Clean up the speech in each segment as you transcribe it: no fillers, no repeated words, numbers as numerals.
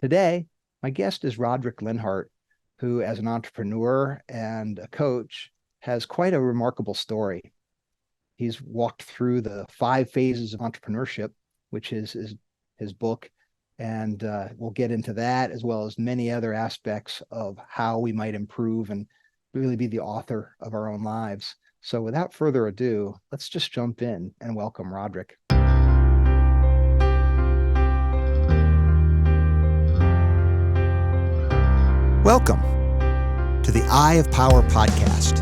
Today, my guest is Rodric Lenhart, who, as an entrepreneur and a coach, has quite a remarkable story. He's walked through the 5 phases of entrepreneurship, which is his book, and we'll get into that as well as many other aspects of how we might improve and really be the author of our own lives. So without further ado, let's just jump in and welcome Rodric. Welcome to the Eye of Power podcast.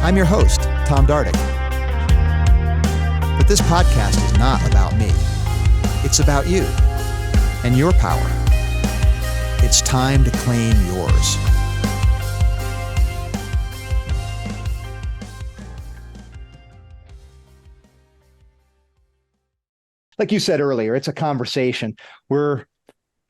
I'm your host, Tom Dardick. But this podcast is not about me. It's about you and your power. It's time to claim yours. Like you said earlier, it's a conversation.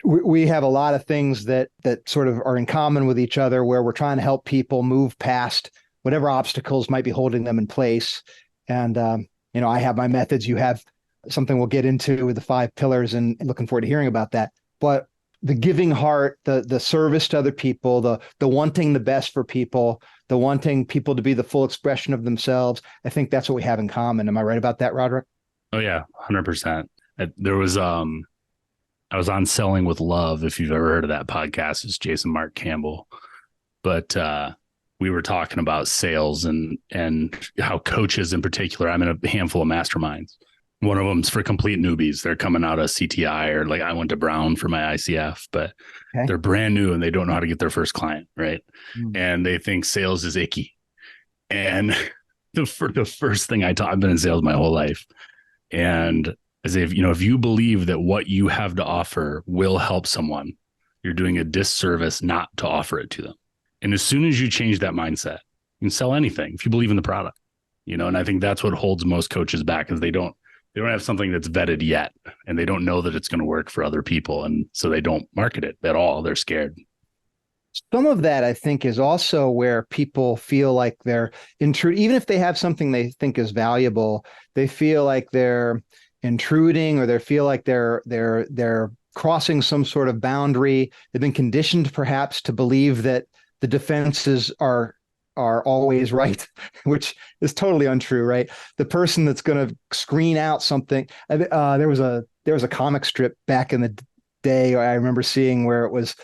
We have a lot of things that sort of are in common with each other, where we're trying to help people move past whatever obstacles might be holding them in place. And, I have my methods. You have something we'll get into with the 5 pillars, and looking forward to hearing about that. But the giving heart, the service to other people, the wanting the best for people, the wanting people to be the full expression of themselves. I think that's what we have in common. Am I right about that, Rodric? Oh yeah, 100%. There was, I was on Selling with Love. If you've ever heard of that podcast, it's Jason Mark Campbell. But we were talking about sales and how coaches in particular, I'm in a handful of masterminds. One of them's for complete newbies. They're coming out of CTI, or like I went to Brown for my ICF, but They're brand new and they don't know how to get their first client, right? And they think sales is icky. And the first thing I've been in sales my whole life. And as if you believe that what you have to offer will help someone, you're doing a disservice not to offer it to them. And as soon as you change that mindset, you can sell anything if you believe in the product, and I think that's what holds most coaches back, is they don't have something that's vetted yet, and they don't know that it's going to work for other people. And so they don't market it at all. They're scared. Some of that, I think, is also where people feel like they're even if they have something they think is valuable, they feel like they're intruding, or they feel like they're crossing some sort of boundary. They've been conditioned perhaps to believe that the defenses are always right, which is totally untrue, right? The person that's going to screen out something. There was a comic strip back in the day I remember seeing, where it was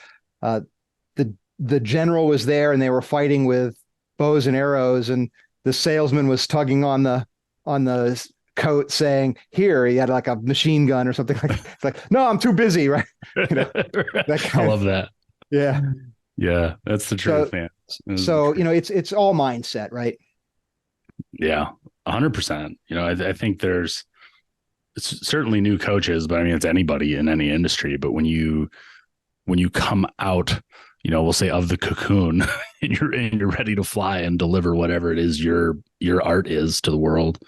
the general was there and they were fighting with bows and arrows, and the salesman was tugging on the coat saying, "Here," he had like a machine gun or something like that. It's like, "No, I'm too busy," right? I love that. Yeah. Yeah, that's the truth, man. So, it's all mindset, right? Yeah, 100%. I think it's certainly new coaches, but I mean, it's anybody in any industry. But when you come out, we'll say, of the cocoon, and you're ready to fly and deliver whatever it is your art is to the world,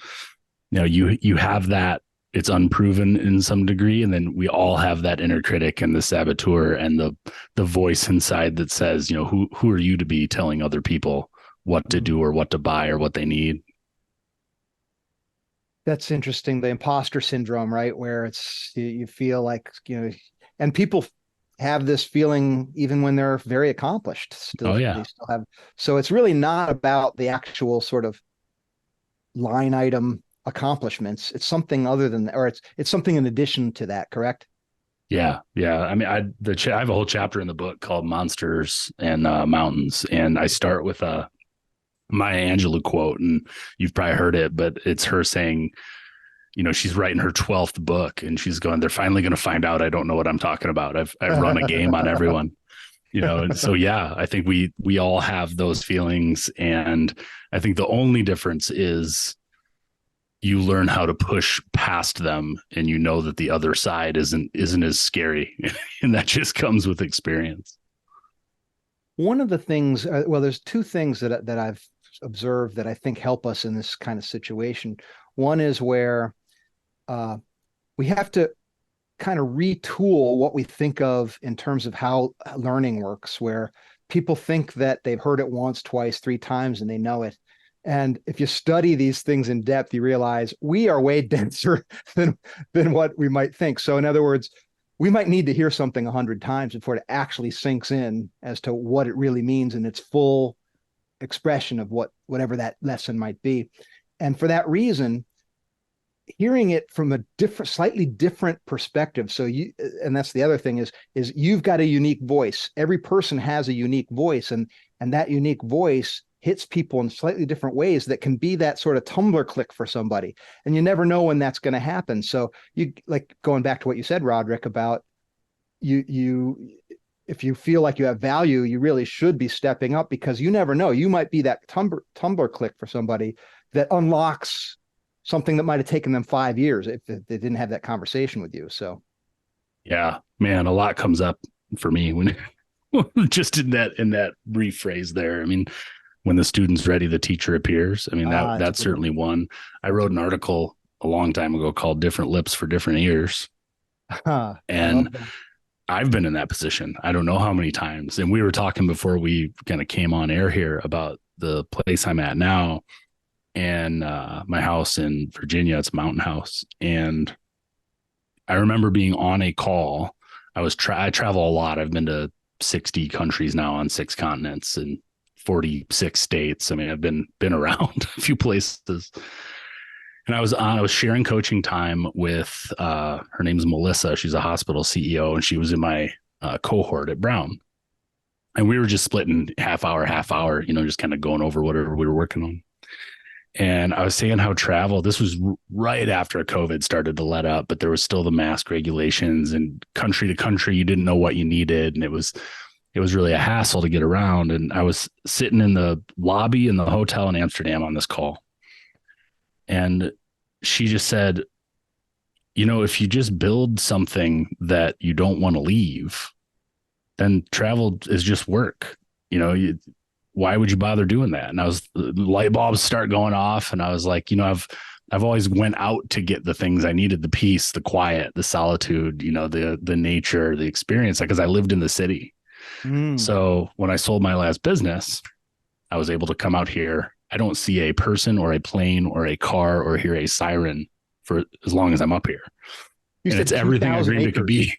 you have that. It's unproven in some degree. And then we all have that inner critic and the saboteur and the voice inside that says, who are you to be telling other people what to do or what to buy or what they need? That's interesting. The imposter syndrome, right? Where it's, you feel like, and people have this feeling even when they're very accomplished still. Oh yeah. They still have. So it's really not about the actual sort of line item accomplishments. It's something other than that, or it's something in addition to that, correct? Yeah. I mean, I have a whole chapter in the book called Monsters and Mountains, and I start with a Maya Angelou quote, and you've probably heard it, but it's her saying, she's writing her 12th book, and she's going, "They're finally going to find out I don't know what I'm talking about. I've run a game on everyone." And so, yeah, I think we all have those feelings, and I think the only difference is you learn how to push past them, and that the other side isn't as scary, and that just comes with experience. One of the things, there's 2 things that I've observed that I think help us in this kind of situation. One is where we have to kind of retool what we think of in terms of how learning works, where people think that they've heard it once, twice, 3 times, and they know it. And if you study these things in depth, you realize we are way denser than what we might think. So in other words, we might need to hear something 100 times before it actually sinks in as to what it really means in its full expression of whatever that lesson might be. And for that reason, hearing it from a slightly different perspective. So and that's the other thing is you've got a unique voice. Every person has a unique voice, and that unique voice hits people in slightly different ways that can be that sort of tumbler click for somebody. And you never know when that's going to happen. So you, like, going back to what you said, Rodric, about you if you feel like you have value, you really should be stepping up, because you never know. You might be that tumbler click for somebody that unlocks something that might have taken them 5 years if they didn't have that conversation with you. So yeah, man, a lot comes up for me when just in that brief phrase there. I mean, when the student's ready, the teacher appears. I mean, that's certainly one. I wrote an article a long time ago called Different Lips for Different Ears. And I've been in that position. I don't know how many times. And we were talking before we kind of came on air here about the place I'm at now and my house in Virginia. It's a mountain house. And I remember being on a call. I travel a lot. I've been to 60 countries now on 6 continents and 46 states. I mean, I've been around a few places. And I was sharing coaching time with her name's Melissa. She's a hospital CEO, and she was in my cohort at Brown. And we were just splitting half hour, just kind of going over whatever we were working on. And I was saying how this was right after COVID started to let up, but there was still the mask regulations, and country to country, you didn't know what you needed. And it was really a hassle to get around. And I was sitting in the lobby in the hotel in Amsterdam on this call. And she just said, if you just build something that you don't want to leave, then travel is just work. Why would you bother doing that? And light bulbs start going off. And I was like, I've always went out to get the things I needed, the peace, the quiet, the solitude, the nature, the experience, because I lived in the city. So when I sold my last business, I was able to come out here. I don't see a person or a plane or a car or hear a siren for as long as I'm up here. And it's everything I dreamed it could be.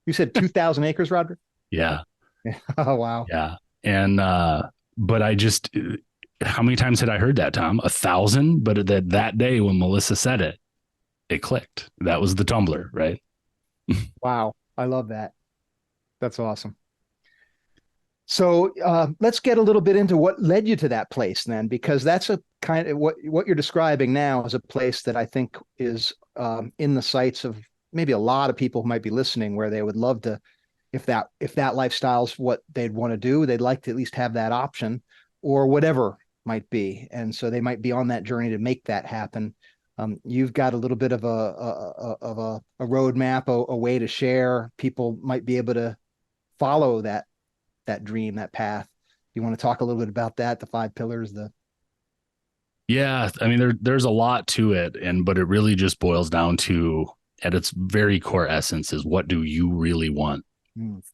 You said 2,000 acres, Rodric? Yeah. Oh, wow. Yeah. And, but how many times had I heard that, Tom? 1,000? But that day when Melissa said it, it clicked. That was the tumbler, right? Wow. I love that. That's awesome. So let's get a little bit into what led you to that place then, because that's a kind of what you're describing now is a place that I think is in the sights of maybe a lot of people who might be listening, where they would love to, if that lifestyle's what they'd want to do, they'd like to at least have that option or whatever might be. And so they might be on that journey to make that happen. You've got a little bit of a roadmap, a way to share. People might be able to follow that dream, that path. You want to talk a little bit about that, the 5 pillars, Yeah, I mean, there's a lot to it, but it really just boils down to, at its very core essence, is what do you really want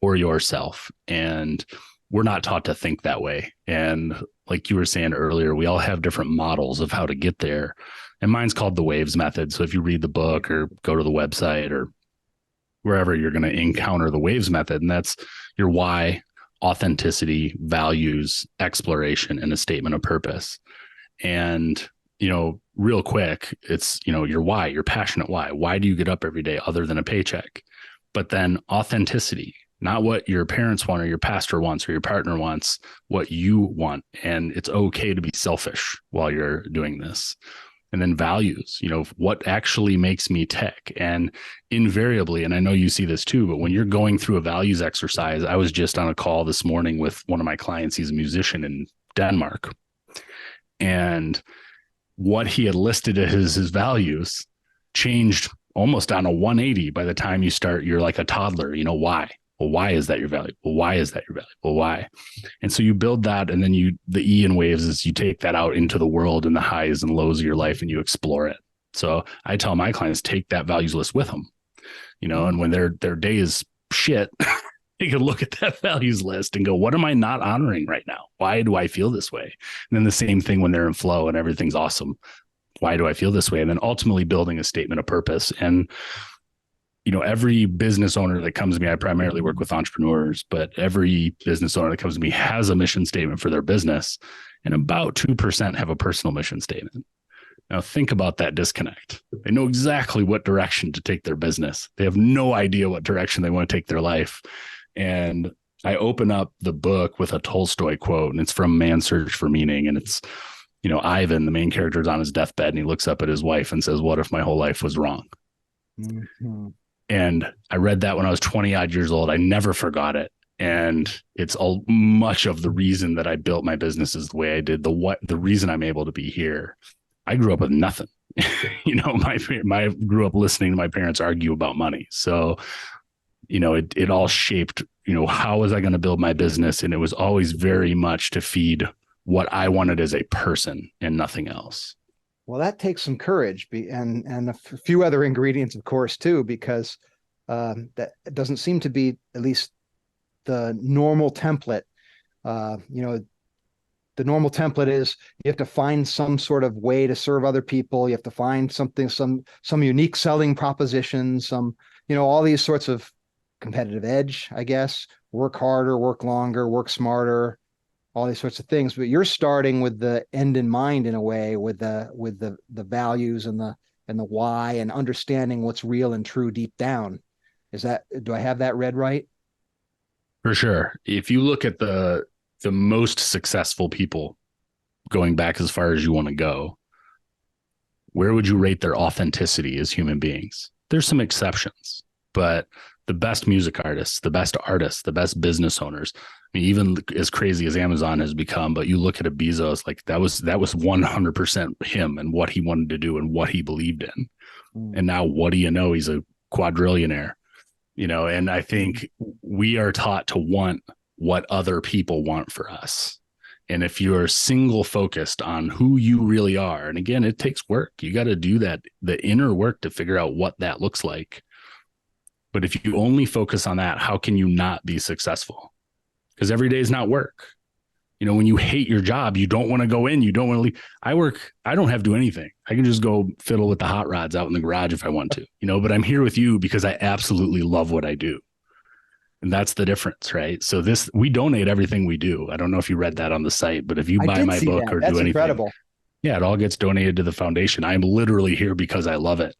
for yourself? And we're not taught to think that way. And like you were saying earlier, we all have different models of how to get there. And mine's called the WAVES method. So if you read the book or go to the website or wherever, you're going to encounter the WAVES method, and that's your why, authenticity, values, exploration, and a statement of purpose. And, real quick, it's, your why, your passionate why. Why do you get up every day other than a paycheck? But then authenticity, not what your parents want or your pastor wants or your partner wants, what you want. And it's okay to be selfish while you're doing this. And then values, what actually makes me tick. And invariably, and I know you see this too, but when you're going through a values exercise, I was just on a call this morning with one of my clients. He's a musician in Denmark. And what he had listed as his values changed almost on a 180 by the time you're like a toddler. Why? Well, why is that your value? Well, why is that your value? Well, why? And so you build that, and then the E in WAVES is you take that out into the world and the highs and lows of your life, and you explore it. So I tell my clients, take that values list with them, and when their day is shit, You could look at that values list and go, what am I not honoring right now? Why do I feel this way? And then the same thing when they're in flow and everything's awesome. Why do I feel this way? And then ultimately building a statement of purpose. And, every business owner that comes to me, I primarily work with entrepreneurs, but every business owner that comes to me has a mission statement for their business. And about 2% have a personal mission statement. Now think about that disconnect. They know exactly what direction to take their business. They have no idea what direction they want to take their life. And I open up the book with a Tolstoy quote, and it's from Man's Search for Meaning. And it's, Ivan, the main character, is on his deathbed, and he looks up at his wife and says, what if my whole life was wrong? Mm-hmm. And I read that when I was 20 odd years old. I never forgot it. And it's much of the reason that I built my business is the way I did. The reason I'm able to be here. I grew up with nothing. I grew up listening to my parents argue about money. So, it all shaped, how was I going to build my business? And it was always very much to feed what I wanted as a person and nothing else. Well, that takes some courage and a few other ingredients, of course, too, because that doesn't seem to be at least the normal template. The normal template is you have to find some sort of way to serve other people. You have to find something, some unique selling proposition, all these sorts of competitive edge, I guess, work harder, work longer, work smarter, all these sorts of things. But you're starting with the end in mind in a way, with the values and the why, and understanding what's real and true deep down. Do I have that read right? For sure. If you look at the most successful people, going back as far as you want to go, where would you rate their authenticity as human beings? There's some exceptions, but the best music artists, the best business owners, even as crazy as Amazon has become, but you look at a Bezos, like that was 100% him and what he wanted to do and what he believed in. And now what do you know? He's a quadrillionaire, and I think we are taught to want what other people want for us. And if you're single focused on who you really are, and again, it takes work, you got to do that, the inner work to figure out what that looks like. But if you only focus on that, how can you not be successful? Because every day is not work. When you hate your job, you don't want to go in, you don't want to leave. I don't have to do anything. I can just go fiddle with the hot rods out in the garage if I want to, but I'm here with you because I absolutely love what I do. And that's the difference, right? So we donate everything we do. I don't know if you read that on the site, but if you buy my book or do anything, incredible. Yeah, it all gets donated to the foundation. I'm literally here because I love it.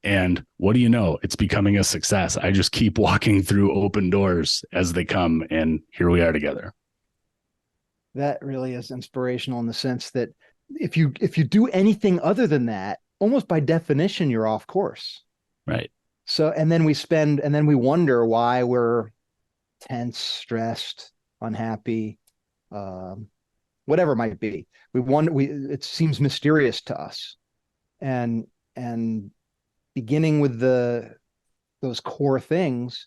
And what do you know? It's becoming a success. I just keep walking through open doors as they come, and here we are together. That really is inspirational in the sense that if you do anything other than that, almost by definition, you're off course. Right. So, and then we wonder why we're tense, stressed, unhappy, whatever it might be. It seems mysterious to us, and beginning with those core things,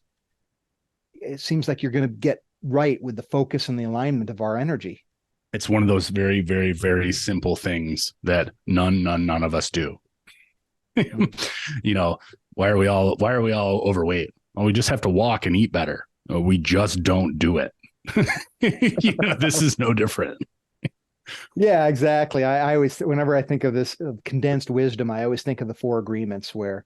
it seems like you're going to get right with the focus and the alignment of our energy. It's one of those very, very, very simple things that none of us do. Why are we all overweight? Well, we just have to walk and eat better. We just don't do it. This is no different. Yeah, exactly. I always, whenever I think of this condensed wisdom, I always think of the 4 agreements where,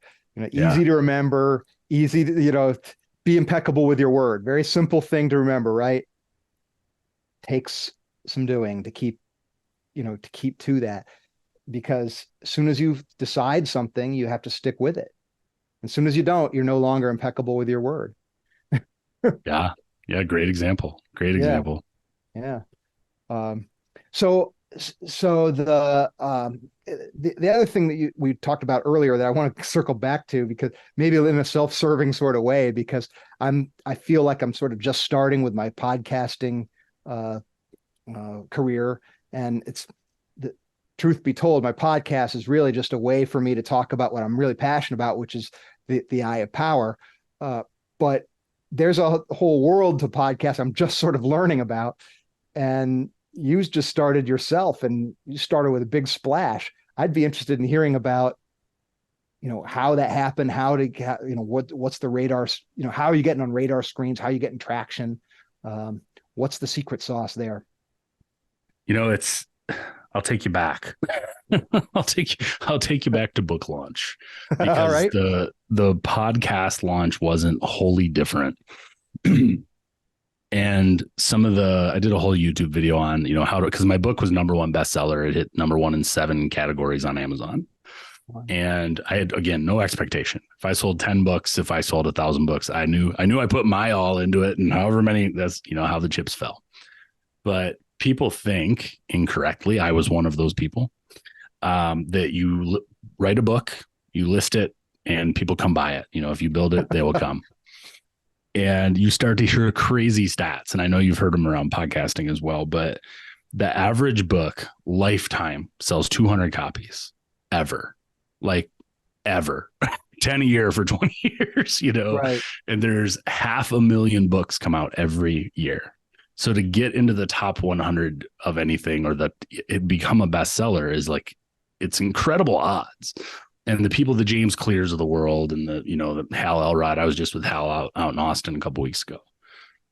easy to remember, easy to, be impeccable with your word. Very simple thing to remember, right? Takes some doing to keep to that, because as soon as you decide something, you have to stick with it. As soon as you don't, you're no longer impeccable with your word. Yeah. Great example. Yeah. So the other thing that we talked about earlier that I want to circle back to, because maybe in a self-serving sort of way, because I feel like I'm sort of just starting with my podcasting career, and it's the truth be told, my podcast is really just a way for me to talk about what I'm really passionate about, which is the eye of power. But there's a whole world to podcasts I'm just sort of learning about, and you just started yourself, and you started with a big splash. I'd be interested in hearing about how that happened, what's the radar, how are you getting on radar screens? How are you getting traction? What's the secret sauce there? I'll take you back. I'll take you back to book launch, All because right. the podcast launch wasn't wholly different. And I did a whole YouTube video on, because my book was #1 bestseller. It hit #1 in 7 categories on Amazon. And I had, again, no expectation. If I sold 10 books, if I sold 1,000 books, I knew I put my all into it, and however many, that's, how the chips fell. But people think incorrectly, I was one of those people, that you write a book, you list it, and people come buy it. If you build it, they will come. And you start to hear crazy stats. And I know you've heard them around podcasting as well, but the average book lifetime sells 200 copies ever, like ever. 10 a year for 20 years, Right. and there's 500,000 books come out every year. So to get into the top 100 of anything, or that it become a bestseller, is like, it's incredible odds. And the people, the James Clears of the world, and the Hal Elrod, I was just with Hal out in Austin a couple weeks ago,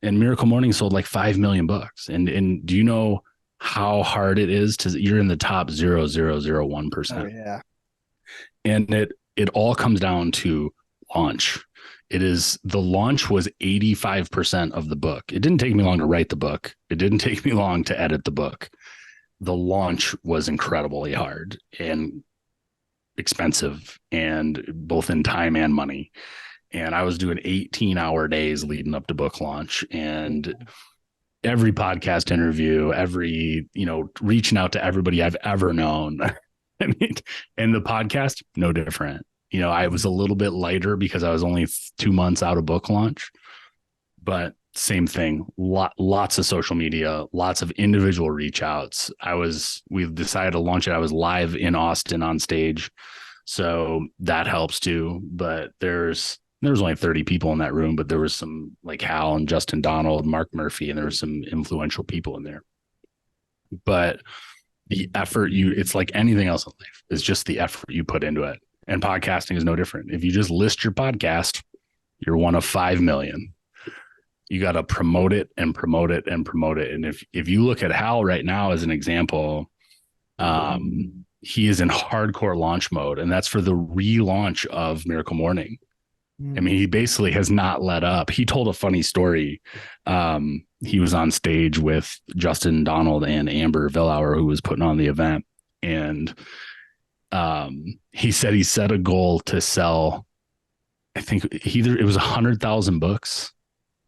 and Miracle Morning sold like 5 million books. And do you know how hard it is you're in the top 0.0001%. Oh, yeah. And it all comes down to launch. The launch was 85% of the book. It didn't take me long to write the book. It didn't take me long to edit the book. The launch was incredibly hard and expensive, and both in time and money. And I was doing 18-hour days leading up to book launch, and every podcast interview, reaching out to everybody I've ever known. I mean, and the podcast, no different. I was a little bit lighter because I was only 2 months out of book launch, but same thing. Lots of social media, lots of individual reach outs. We decided to launch it. I was live in Austin on stage, so that helps too. But there was only 30 people in that room, but there was some, like Hal and Justin Donald, Mark Murphy, and there were some influential people in there. But the effort it's like anything else in life, it's just the effort you put into it. And podcasting is no different. If you just list your podcast, you're one of 5 million. You got to promote it and promote it and promote it. And if you look at Hal right now as an example, he is in hardcore launch mode, and that's for the relaunch of Miracle Morning. I mean, he basically has not let up. He told a funny story. He was on stage with Justin Donald and Amber Villauer, who was putting on the event. And he said he set a goal to sell, I think it was 100,000 books.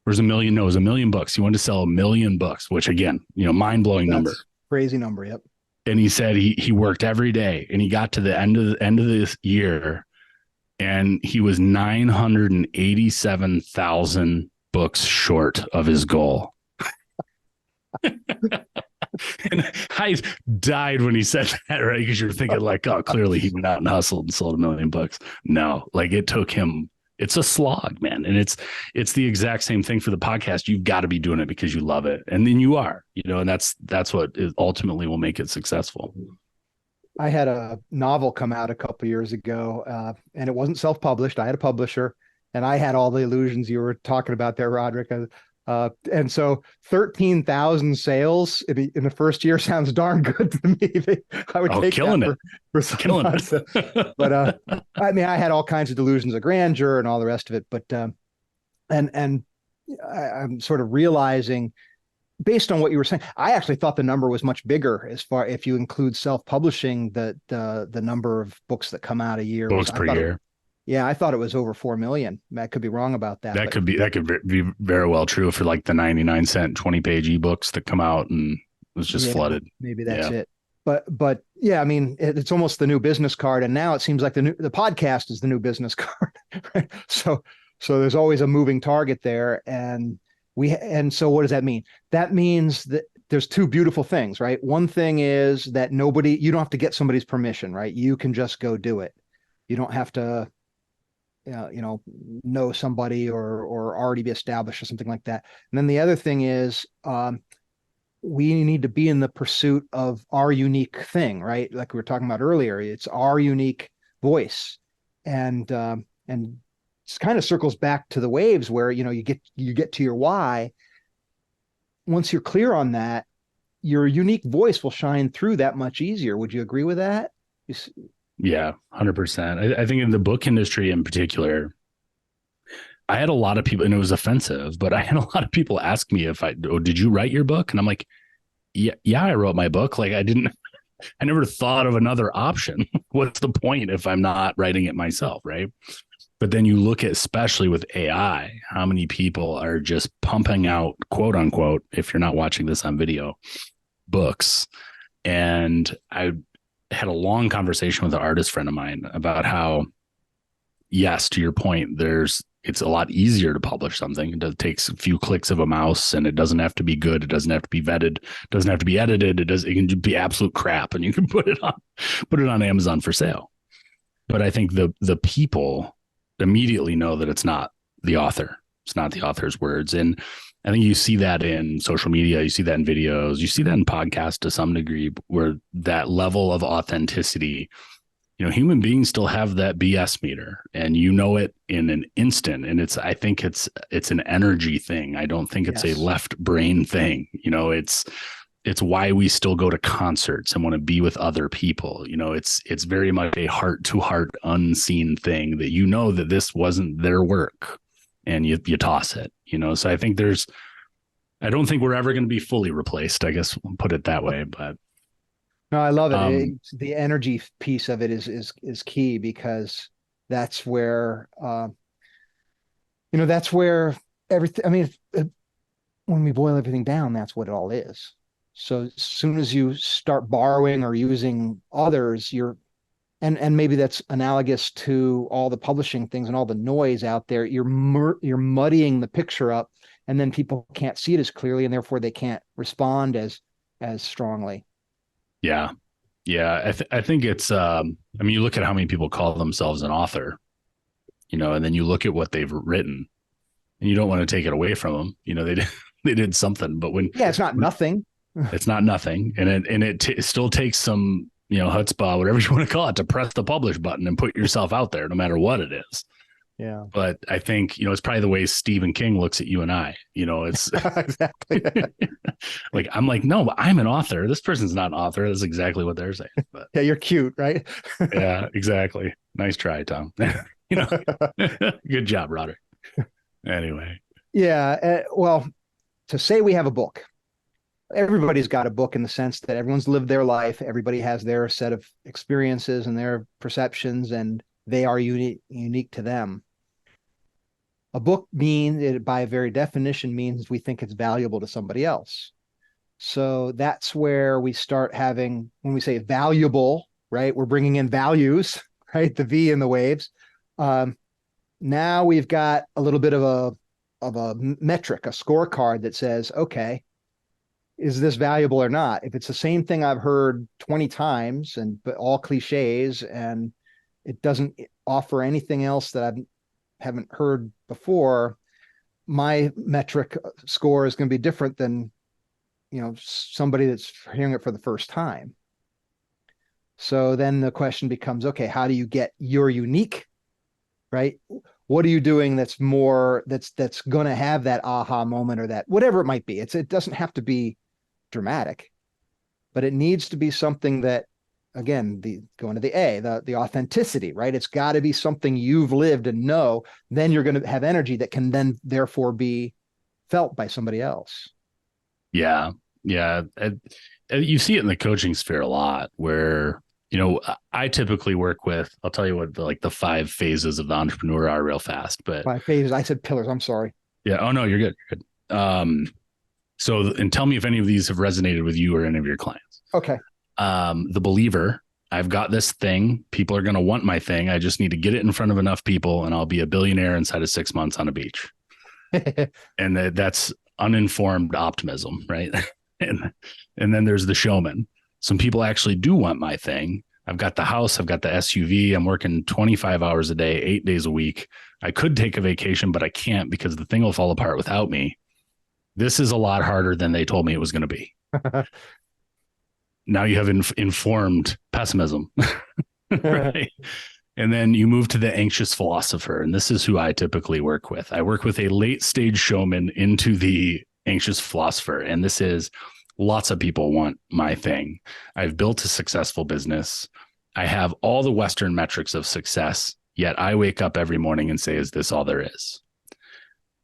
Or it was 1 million. No, it was 1 million books. He wanted to sell 1 million books, which, again, mind-blowing number. Crazy number. Yep. And he said he worked every day, and he got to the end of this year, and he was 987,000 books short of his goal. And I died when he said that, right? Because you're thinking like, oh, clearly he went out and hustled and sold 1 million books. No, like it took him. It's a slog, man. And it's the exact same thing for the podcast. You've got to be doing it because you love it. And then you are, and that's what ultimately will make it successful. I had a novel come out a couple of years ago, and it wasn't self-published. I had a publisher, and I had all the illusions you were talking about there, Rodric. And so 13,000 sales in the first year sounds darn good to me. I would take killing that for killing it. But I mean, I had all kinds of delusions of grandeur and all the rest of it. But I'm sort of realizing, based on what you were saying, I actually thought the number was much bigger, as far if you include self-publishing, the number of books that come out a year. Books per year. Yeah, I thought it was over 4 million. I could be wrong about that. That could be very well true for like the 99-cent 20-page ebooks that come out and was just flooded. Maybe that's it. But yeah, I mean, it's almost the new business card, and now it seems like the podcast is the new business card. Right? So there's always a moving target there, and so what does that mean? That means that there's two beautiful things, right? One thing is that you don't have to get somebody's permission, right? You can just go do it. You don't have to know somebody or already be established or something like that. And then the other thing is, we need to be in the pursuit of our unique thing, right? Like we were talking about earlier, it's our unique voice. and it kind of circles back to the waves where, you get to your why. Once you're clear on that, your unique voice will shine through that much easier. Would you agree with that? Yeah, 100%. I think in the book industry in particular, I had a lot of people, and it was offensive, but I had a lot of people ask me did you write your book? And I'm like, yeah, I wrote my book. Like I never thought of another option. What's the point if I'm not writing it myself? Right. But then you look at, especially with AI, how many people are just pumping out, quote unquote, if you're not watching this on video, books. And I had a long conversation with an artist friend of mine about how, yes, to your point, it's a lot easier to publish something. It takes a few clicks of a mouse, and it doesn't have to be good. It doesn't have to be vetted. It doesn't have to be edited. It can be absolute crap, and you can put it on Amazon for sale. But I think the people immediately know that it's not the author. It's not the author's words. And I think you see that in social media. You see that in videos. You see that in podcasts to some degree, where that level of authenticity, human beings still have that BS meter, and it in an instant. And I think it's an energy thing. I don't think it's a left brain thing. It's why we still go to concerts and want to be with other people. It's very much a heart to heart unseen thing that, that this wasn't their work, and you toss it, So I think I don't think we're ever going to be fully replaced, I guess we'll put it that way, but. No, I love it. The energy piece of it is key, because that's where, that's where everything, I mean, when we boil everything down, that's what it all is. So as soon as you start borrowing or using others, and maybe that's analogous to all the publishing things and all the noise out there, you're muddying the picture up, and then people can't see it as clearly, and therefore they can't respond as strongly. Yeah. Yeah. I think it's, you look at how many people call themselves an author, and then you look at what they've written, and you don't want to take it away from them. They did something, but it's not nothing. It's not nothing. And it still takes some, chutzpah, whatever you want to call it, to press the publish button and put yourself out there, no matter what it is. Yeah. But I think, it's probably the way Stephen King looks at you and I, it's exactly. like, I'm like, no, but I'm an author. This person's not an author. That's exactly what they're saying. But yeah, you're cute, right? Yeah, exactly. Nice try, Tom. Good job, Roderick. Anyway. Yeah. Well, to say we have a book, everybody's got a book in the sense that everyone's lived their life. Everybody has their set of experiences and their perceptions, and they are unique to them. A book by very definition, means we think it's valuable to somebody else. So that's where we start having, when we say valuable, right, we're bringing in values, right, the V in the waves. Now we've got a little bit of a metric, a scorecard that says, okay, is this valuable or not? If it's the same thing I've heard 20 times, but all cliches, and it doesn't offer anything else that I haven't heard before, my metric score is going to be different than, somebody that's hearing it for the first time. So then the question becomes, okay, how do you get your unique, right? What are you doing that's going to have that aha moment, or that whatever it might be? It doesn't have to be dramatic, but it needs to be something that, again, going to the authenticity, right? It's got to be something you've lived and know. Then you're going to have energy that can then therefore be felt by somebody else. Yeah. Yeah. You see it in the coaching sphere a lot, where, I typically work with, I'll tell you what the 5 phases of the entrepreneur are real fast, but 5 phases. I said pillars. I'm sorry. Yeah. Oh no, you're good. You're good. So, and tell me if any of these have resonated with you or any of your clients. Okay. The believer, I've got this thing. People are going to want my thing. I just need to get it in front of enough people, and I'll be a billionaire inside of 6 months on a beach. And that's uninformed optimism, right? and then there's the showman. Some people actually do want my thing. I've got the house. I've got the SUV. I'm working 25 hours a day, 8 days a week. I could take a vacation, but I can't because the thing will fall apart without me. This is a lot harder than they told me it was going to be. Now you have informed pessimism, right? And then you move to the anxious philosopher. And this is who I typically work with. I work with a late stage showman into the anxious philosopher. And this is lots of people want my thing. I've built a successful business. I have all the Western metrics of success, yet I wake up every morning and say, is this all there is?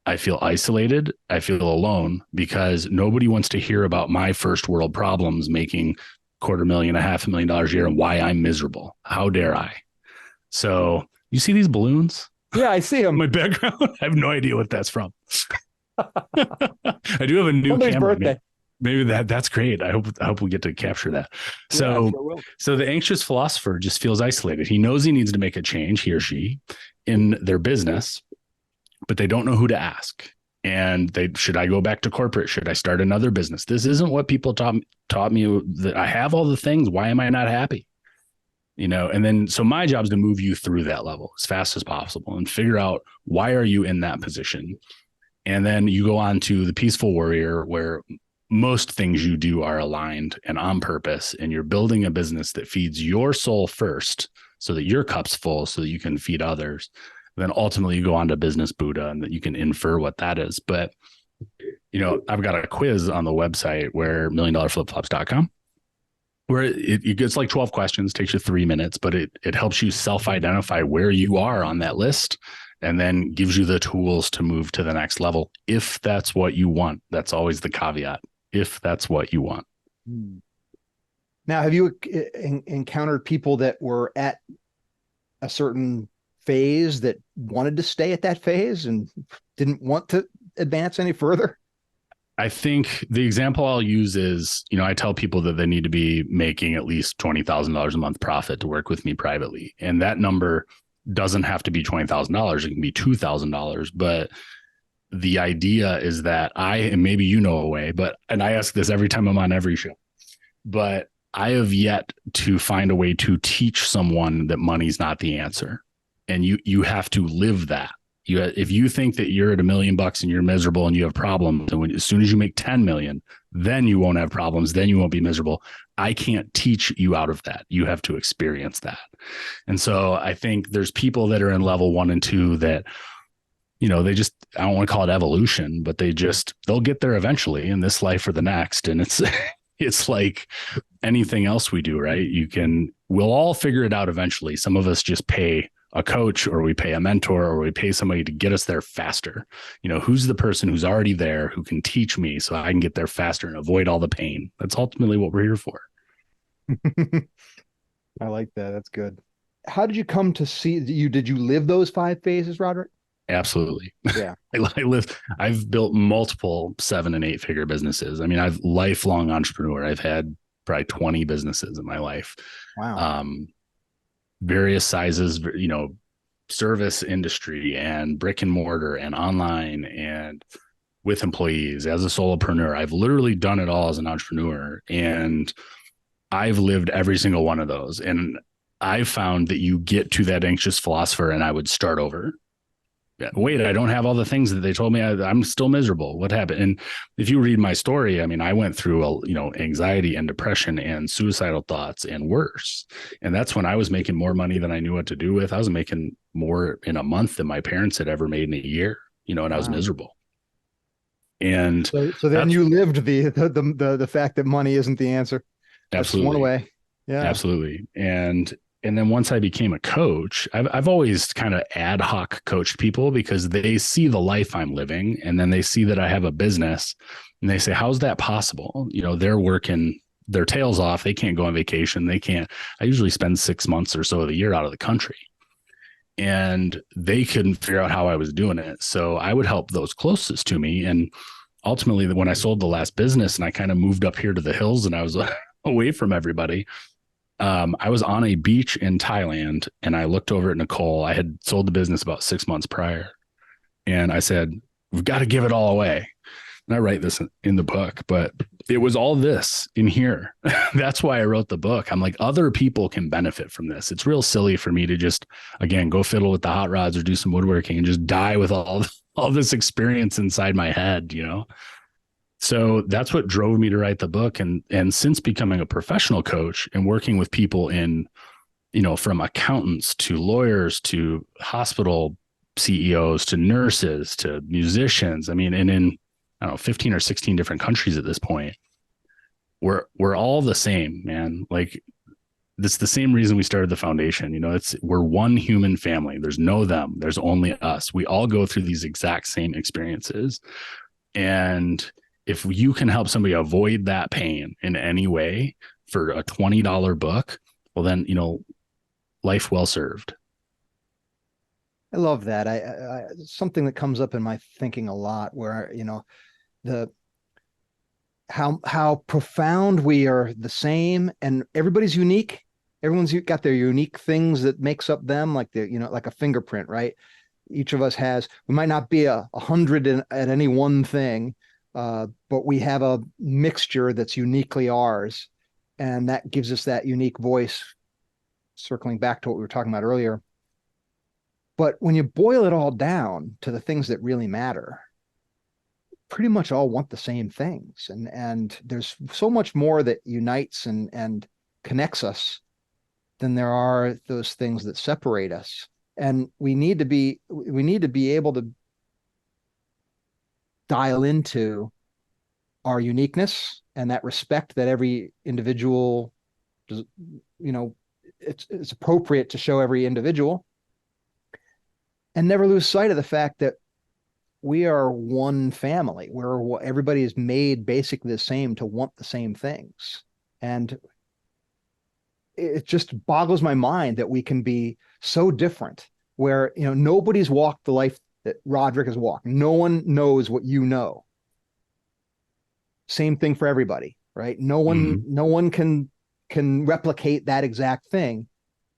I feel isolated. I feel alone because nobody wants to hear about my first world problems, making $250,000, $500,000 a year, and why I'm miserable. How dare I? So you see these balloons? Yeah, I see them. My background. I have no idea what that's from. I do have a new Somebody's camera. birthday. Maybe that's great. I hope we get to capture that. So, so the anxious philosopher just feels isolated. He knows he needs to make a change, he or she, in their business, but they don't know who to ask. And should I go back to corporate? Should I start another business? This isn't what people taught me, that I have all the things. Why am I not happy? And then, so my job is to move you through that level as fast as possible and figure out, why are you in that position? And then you go on to the peaceful warrior, where most things you do are aligned and on purpose, and you're building a business that feeds your soul first so that your cup's full so that you can feed others. Then ultimately you go on to business Buddha, and that you can infer what that is. But, I've got a quiz on the website, where milliondollarflipflops.com, where it gets like 12 questions, takes you 3 minutes, but it helps you self-identify where you are on that list, and then gives you the tools to move to the next level, if that's what you want. That's always the caveat, if that's what you want. Now, have you encountered people that were at a certain phase that wanted to stay at that phase and didn't want to advance any further? I think the example I'll use is, I tell people that they need to be making at least $20,000 a month profit to work with me privately. And that number doesn't have to be $20,000. It can be $2,000. But the idea is that and maybe a way, and I ask this every time I'm on every show, but I have yet to find a way to teach someone that money's not the answer. And you have to live that. If you think that you're at $1 million and you're miserable and you have problems, and as soon as you make 10 million, then you won't have problems. Then you won't be miserable. I can't teach you out of that. You have to experience that. And so I think there's people that are in level 1 and 2 that, they just, I don't want to call it evolution, but they'll get there eventually in this life or the next. And it's like anything else we do, right? We'll all figure it out eventually. Some of us just pay a coach, or we pay a mentor, or we pay somebody to get us there faster. Who's the person who's already there who can teach me so I can get there faster and avoid all the pain? That's ultimately what we're here for. I like that. That's good. How did you come to see did you live those 5 phases, Rodric? Absolutely. Yeah. I've built multiple 7 and 8 figure businesses. I mean, I've lifelong entrepreneur. I've had probably 20 businesses in my life. Wow. Various sizes, service industry and brick and mortar and online and with employees as a solopreneur. I've literally done it all as an entrepreneur, and I've lived every single one of those. And I found that you get to that anxious philosopher and I would start over. Wait, I don't have all the things that they told me. I'm still miserable. What happened? And if you read my story, I mean, I went through anxiety and depression and suicidal thoughts and worse. And that's when I was making more money than I knew what to do with. I was making more in a month than my parents had ever made in a year, and I was miserable. And so then you lived the fact that money isn't the answer. Absolutely. That's one way. Yeah, absolutely. And then once I became a coach, I've always kind of ad hoc coached people, because they see the life I'm living, and then they see that I have a business, and they say, how's that possible? They're working their tails off. They can't go on vacation. I usually spend 6 months or so of the year out of the country, and they couldn't figure out how I was doing it. So I would help those closest to me. And ultimately, when I sold the last business and I kind of moved up here to the hills and I was away from everybody, I was on a beach in Thailand, and I looked over at Nicole. I had sold the business about 6 months prior. And I said, we've got to give it all away. And I write this in the book, but it was all this in here. That's why I wrote the book. I'm like, other people can benefit from this. It's real silly for me to just, again, go fiddle with the hot rods or do some woodworking and just die with all this experience inside my head, So that's what drove me to write the book. And since becoming a professional coach and working with people in from accountants to lawyers to hospital CEOs to nurses to musicians. I mean, and in, I don't know, 15 or 16 different countries at this point, we're all the same, man. Like, that's the same reason we started the foundation. We're one human family. There's no them. There's only us. We all go through these exact same experiences. And if you can help somebody avoid that pain in any way for a $20 book, well, then, life well served. I love that. I something that comes up in my thinking a lot, where the how profound we are the same, and everybody's unique. Everyone's got their unique things that makes up them, like like a fingerprint, right? Each of us has. We might not be 100 at any one thing, but we have a mixture that's uniquely ours, and that gives us that unique voice. Circling back to what we were talking about earlier. But when you boil it all down to the things that really matter, pretty much all want the same things. And there's so much more that unites and connects us than there are those things that separate us. And we need to be able to dial into our uniqueness and that respect that every individual does, it's appropriate to show every individual, and never lose sight of the fact that we are one family where everybody is made basically the same to want the same things. And it just boggles my mind that we can be so different, where, nobody's walked the life that Rodric has walked. No one knows what you know. Same thing for everybody, right? No one can replicate that exact thing.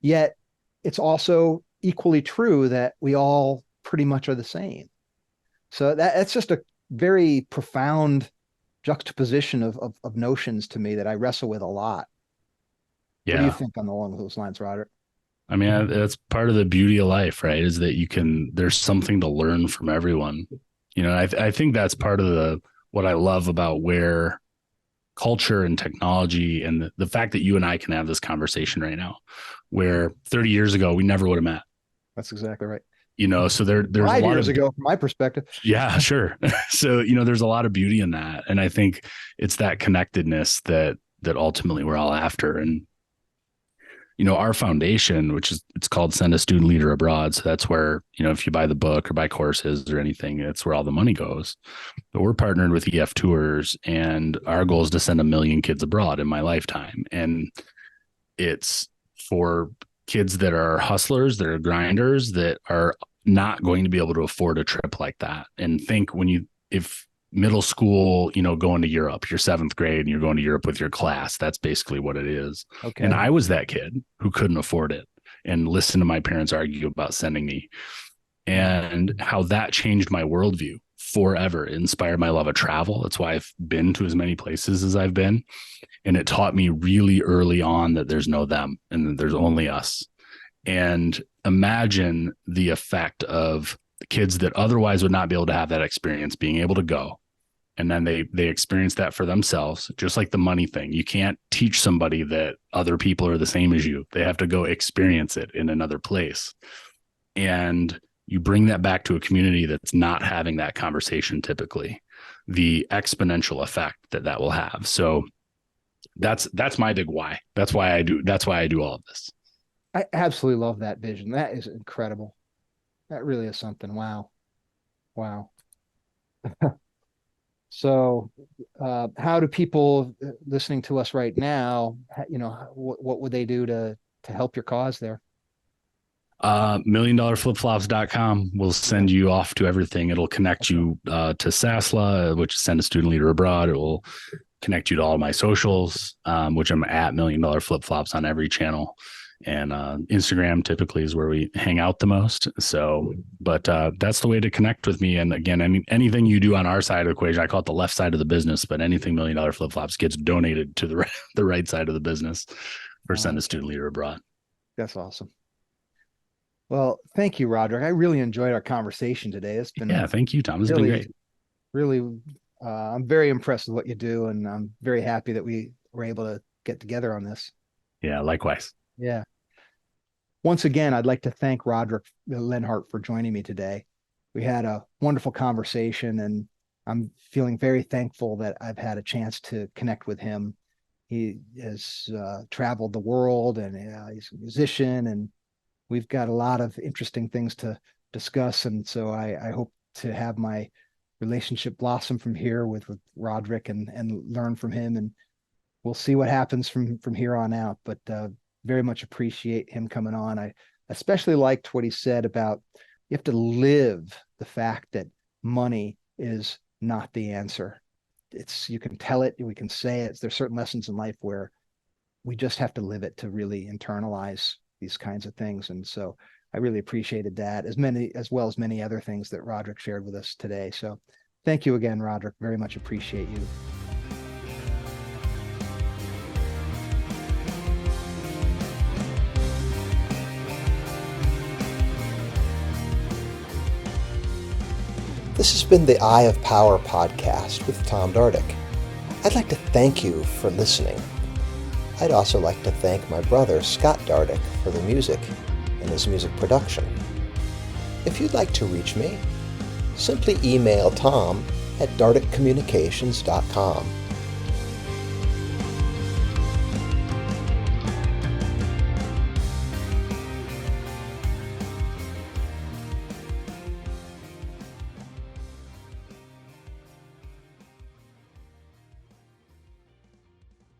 Yet it's also equally true that we all pretty much are the same. So that's just a very profound juxtaposition of notions to me that I wrestle with a lot. Yeah. What do you think along those lines, Roderick? I mean, that's part of the beauty of life, right? Is that there's something to learn from everyone. I think that's part of what I love about where culture and technology and the fact that you and I can have this conversation right now, where 30 years ago, we never would have met. That's exactly right. So there's 5 a lot years ago, from my perspective. Yeah, sure. So, there's a lot of beauty in that. And I think it's that connectedness that ultimately we're all after. And, our foundation, it's called Send a Student Leader Abroad. So that's where, if you buy the book or buy courses or anything, it's where all the money goes. But we're partnered with EF Tours, and our goal is to send 1 million kids abroad in my lifetime. And it's for kids that are hustlers, that are grinders, that are not going to be able to afford a trip like that. And think if middle school, going to Europe, you're 7th grade and you're going to Europe with your class, that's basically what it is. Okay. And I was that kid who couldn't afford it and listened to my parents argue about sending me, and how that changed my worldview forever. It inspired my love of travel. That's why I've been to as many places as I've been. And it taught me really early on that there's no them and that there's only us. And imagine the effect of the kids that otherwise would not be able to have that experience being able to go. And then they experience that for themselves, just like the money thing. You can't teach somebody that other people are the same as you. They have to go experience it in another place. And you bring that back to a community that's not having that conversation typically, the exponential effect that will have. So that's my big why. That's why I do all of this. I absolutely love that vision. That is incredible. That really is something. Wow. So, how do people listening to us right now, what would they do to help your cause there? $1milliondollarflipflops.com will send you off to everything. It'll connect you to SASLA, which is Send a Student Leader Abroad. It will connect you to all my socials, which I'm at $1 Million Flipflops on every channel. And Instagram typically is where we hang out the most. So, but that's the way to connect with me. And again, anything you do on our side of the equation, I call it the left side of the business, but anything $1 Million Flip-Flops gets donated to the right side of the business for Send a Student Leader Abroad. That's awesome. Well, thank you, Rodric. I really enjoyed our conversation today. It's been thank you, Tom. It's been great. Really, I'm very impressed with what you do, and I'm very happy that we were able to get together on this. Yeah, likewise. Yeah. once again, I'd like to thank Rodric Lenhart for joining me today. We had a wonderful conversation, and I'm feeling very thankful that I've had a chance to connect with him. He has traveled the world, and he's a musician, and we've got a lot of interesting things to discuss. And so I hope to have my relationship blossom from here with Rodric and learn from him. And we'll see what happens from here on out. But very much appreciate him coming on. I especially liked what he said about you have to live the fact that money is not the answer. You can tell it, we can say it. There's certain lessons in life where we just have to live it to really internalize these kinds of things. And so I really appreciated that, as well as many other things that Rodric shared with us today. So thank you again, Rodric. Very much appreciate you. This has been the Eye of Power podcast with Tom Dardick. I'd like to thank you for listening. I'd also like to thank my brother, Scott Dardick, for the music and his music production. If you'd like to reach me, simply email Tom at dardickcommunications.com.